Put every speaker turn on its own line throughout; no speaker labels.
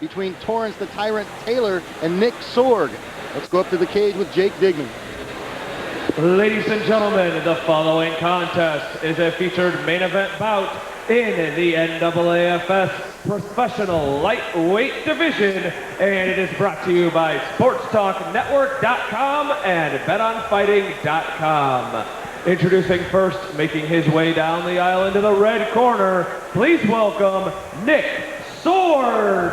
between Torrance the Tyrant Taylor and Nick Sorg. Let's go up to the cage with Jake Dignan.
Ladies and gentlemen, the following contest is a featured main event bout in the NAAFS Professional Lightweight Division, and it is brought to you by SportsTalkNetwork.com and BetOnFighting.com. Introducing first, making his way down the aisle into the red corner, please welcome Nick Sorg.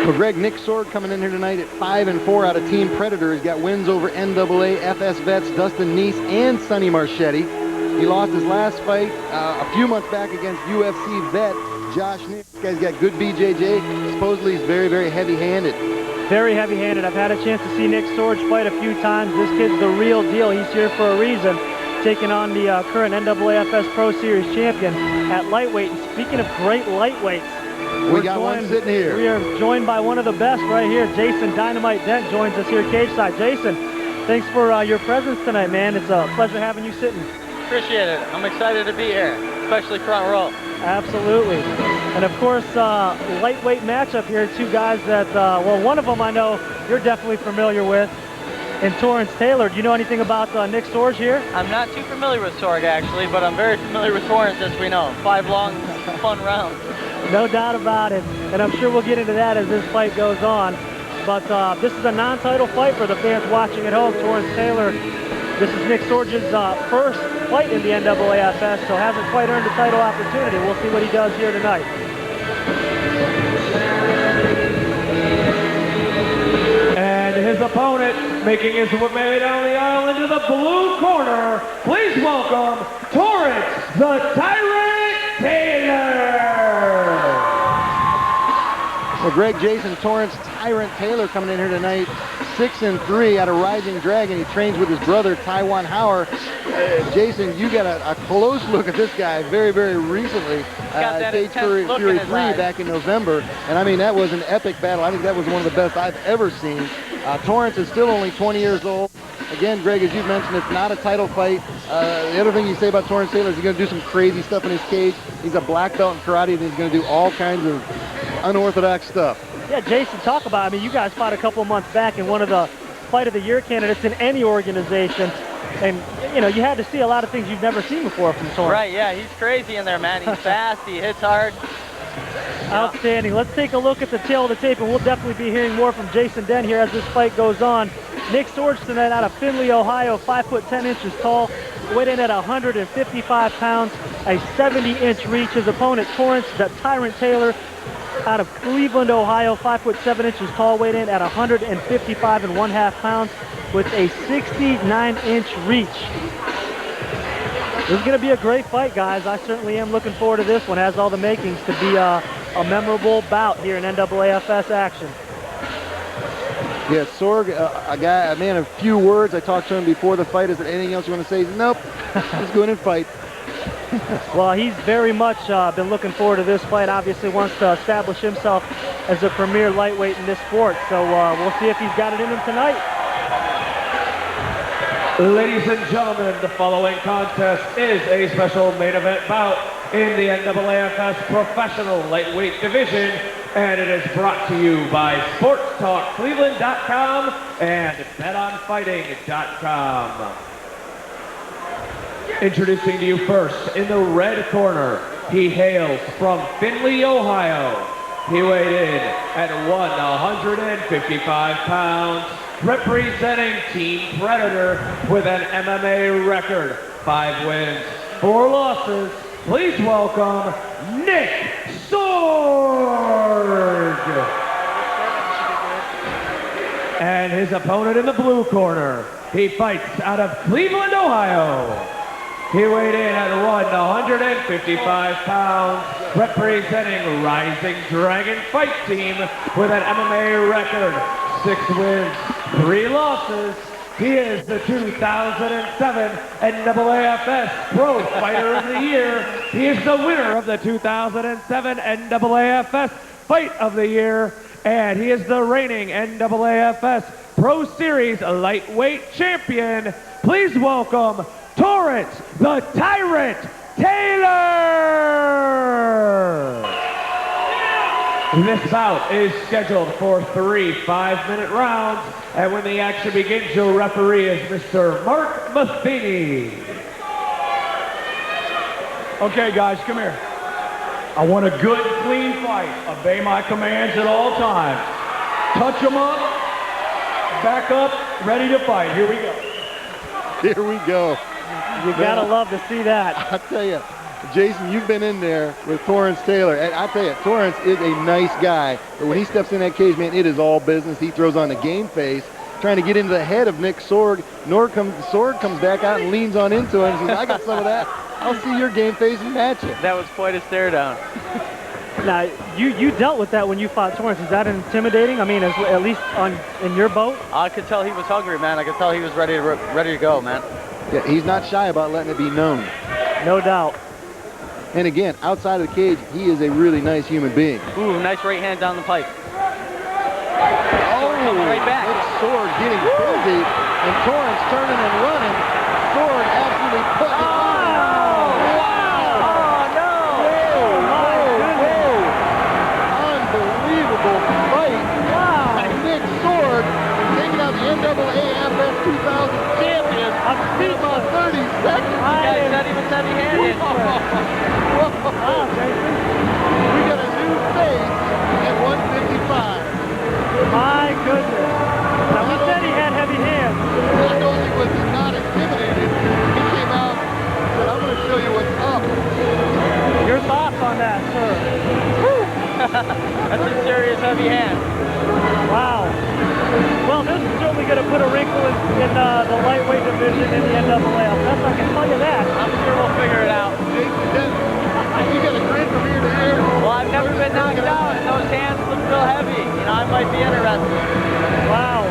Well, Greg, Nick Sorg coming in here tonight at 5-4 out of Team Predator. He's got wins over NAAFS vets Dustin Neese and Sonny Marchetti. He lost his last fight a few months back against UFC vet Josh Nick. This guy's got good BJJ. Supposedly he's very, very heavy-handed.
Very heavy-handed. I've had a chance to see Nick Sorg fight a few times. This kid's the real deal. He's here for a reason, taking on the current NAAFS Pro Series champion at lightweight. And speaking of great lightweights,
we got one sitting here.
We are joined by one of the best right here. Jason Dynamite Dent joins us here cage side. Jason, thanks for your presence tonight, man. It's a pleasure having you sitting.
Appreciate it. I'm excited to be here, especially front row.
Absolutely. And of course, lightweight matchup here. Two guys that, well, one of them I know you're definitely familiar with, and Torrance Taylor. Do you know anything about Nick Sorg here?
I'm not too familiar with Sorg, actually, but I'm very familiar with Torrance, as we know. 5 long, fun rounds.
No doubt about it, and I'm sure we'll get into that as this fight goes on. But this is a non-title fight for the fans watching at home. Torrance Taylor, this is Nick Sorg's first fight in the NAAFS, so hasn't quite earned a title opportunity. We'll see what he does here tonight.
And his opponent, making his way down the aisle into the blue corner, please welcome Torrance the Tyrant Taylor.
Well, Greg, Jason, Torrance Tyrant Taylor coming in here tonight, 6-3 out of Rising Dragon. He trains with his brother, Taiwan Hauer. Jason, you got a close look at this guy very, very recently. Cage Fury 3 back in November. And I mean, that was an epic battle. I think that was one of the best I've ever seen. Torrance is still only 20 years old. Again, Greg, as you've mentioned, it's not a title fight. The other thing you say about Torrance Taylor is he's going to do some crazy stuff in his cage. He's a black belt in karate, and he's going to do all kinds of unorthodox stuff.
Yeah, Jason, talk about, I mean, you guys fought a couple months back in one of the Fight of the Year candidates in any organization. And, you know, you had to see a lot of things you've never seen before from Sorg.
Right, yeah, he's crazy in there, man. He's fast, he hits hard.
Outstanding. Let's take a look at the tail of the tape, and we'll definitely be hearing more from Jason Dent here as this fight goes on. Nick Sorg tonight out of Findlay, Ohio, 5'10" tall, weighed in at 155 pounds, a 70-inch reach. His opponent, Torrance the Tyrant Taylor, out of Cleveland, Ohio, 5'7" tall, weighed in at 155.5 pounds with a 69-inch reach. This is going to be a great fight, guys. I certainly am looking forward to this one. Has all the makings to be a memorable bout here in NAAFS action.
Yeah, Sorg, a man of few words. I talked to him before the fight. Is there anything else you want to say? He said, nope, just go in and fight.
Well, he's very much been looking forward to this fight. Obviously wants to establish himself as a premier lightweight in this sport. So we'll see if he's got it in him tonight.
Ladies and gentlemen, the following contest is a special main event bout in the NAAFS Professional Lightweight Division, and it is brought to you by SportsTalkCleveland.com and BetOnFighting.com. Introducing to you first, in the red corner, he hails from Findlay, Ohio. He weighed in at 155 pounds, representing Team Predator with an MMA record, 5 wins, 4 losses. Please welcome Nick Sorg. And his opponent in the blue corner, he fights out of Cleveland, Ohio. He weighed in at 155 pounds, representing Rising Dragon Fight Team with an MMA record, 6 wins, 3 losses. He is the 2007 NAAFS Pro Fighter of the Year. He is the winner of the 2007 NAAFS Fight of the Year. And he is the reigning NAAFS Pro Series Lightweight Champion. Please welcome Torrance the Tyrant Taylor. This bout is scheduled for 3 5-minute rounds, and when the action begins, your referee is Mr. Mark Matheny.
Okay, guys, come here. I want a good, clean fight. Obey my commands at all times. Touch them up, back up, ready to fight. Here we go.
Here we go.
You gotta love to see that.
I tell you, Jason, you've been in there with Torrance Taylor, and I tell you, Torrance is a nice guy, but when he steps in that cage, man, it is all business. He throws on the game face, trying to get into the head of Nick Sorg. Sorg comes back out and leans on into him and says, I got some of that. I'll see your game face and match it.
That was quite a stare down.
Now, you dealt with that when you fought Torrance. Is that intimidating? I mean, at least in your boat?
I could tell he was hungry, man. I could tell he was ready to go, man.
Yeah, he's not shy about letting it be known.
No doubt.
And again, outside of the cage, he is a really nice human being.
Ooh, nice right hand down the pipe.
Oh,
coming right back.
Nick Sorg getting busy, and Torrance turning and running. Sorg absolutely putting it on. NAAFS 2000 champion in about 30 seconds.
Yeah, he's not even heavy-handed.
Wow, Jason.
We got a new face at 155.
My goodness. Now, we said he had heavy hands.
Not only was he not intimidated, he came out and said, I'm going to show you what's up.
Your thoughts on that, sir?
That's a serious heavy hand.
Wow. Well, this is certainly going to put a wrinkle in the lightweight division in the NAAFS. I can tell you that.
I'm sure we'll figure it out.
Jason, you got a grin from ear to ear.
Well, I've never been knocked out, and those hands look real heavy. You know, I might be interested.
Wow.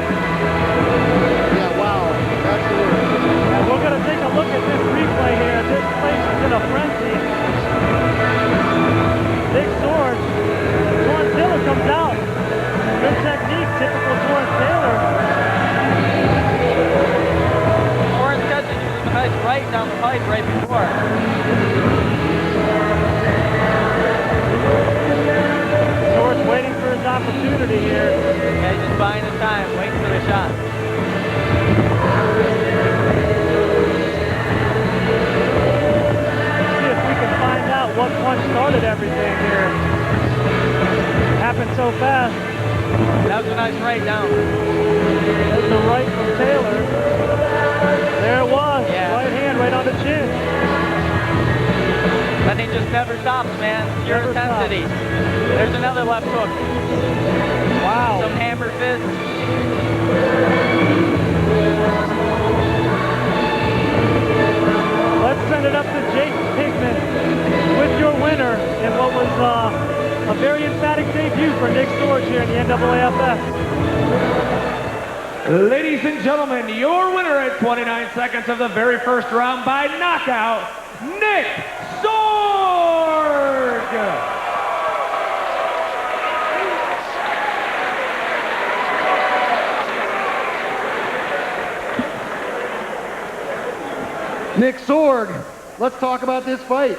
Yeah, wow. That's the word.
And we're going to take a look at this replay here. This place is in a frenzy. Big Sorg. Torrance Taylor comes out. Good technique, typical Torrance Taylor.
Torrance catches you with a nice right down the pipe right before.
Torrance waiting for his opportunity here.
Yeah, he's just buying his time, waiting for the shot.
See if we can find out what punch started everything here. Happened so fast.
That was a nice right down.
There's the right from Taylor. There it was.
Yeah.
Right hand right on the chin.
That thing just never stops, man. Pure
Never
intensity. There's another left hook.
Wow.
Some hammer fist.
Let's send it up to Jason Pigman with your winner in what was a very emphatic debut for Nick Sorg here in the NAAFS.
Ladies and gentlemen, your winner at 29 seconds of the very first round by knockout, Nick Sorg!
Nick Sorg, let's talk about this fight.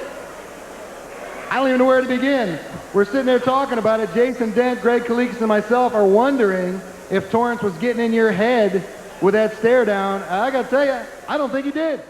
I don't even know where to begin. We're sitting there talking about it. Jason Dent, Greg Kalikas, and myself are wondering if Torrance was getting in your head with that stare down. I got to tell you, I don't think he did.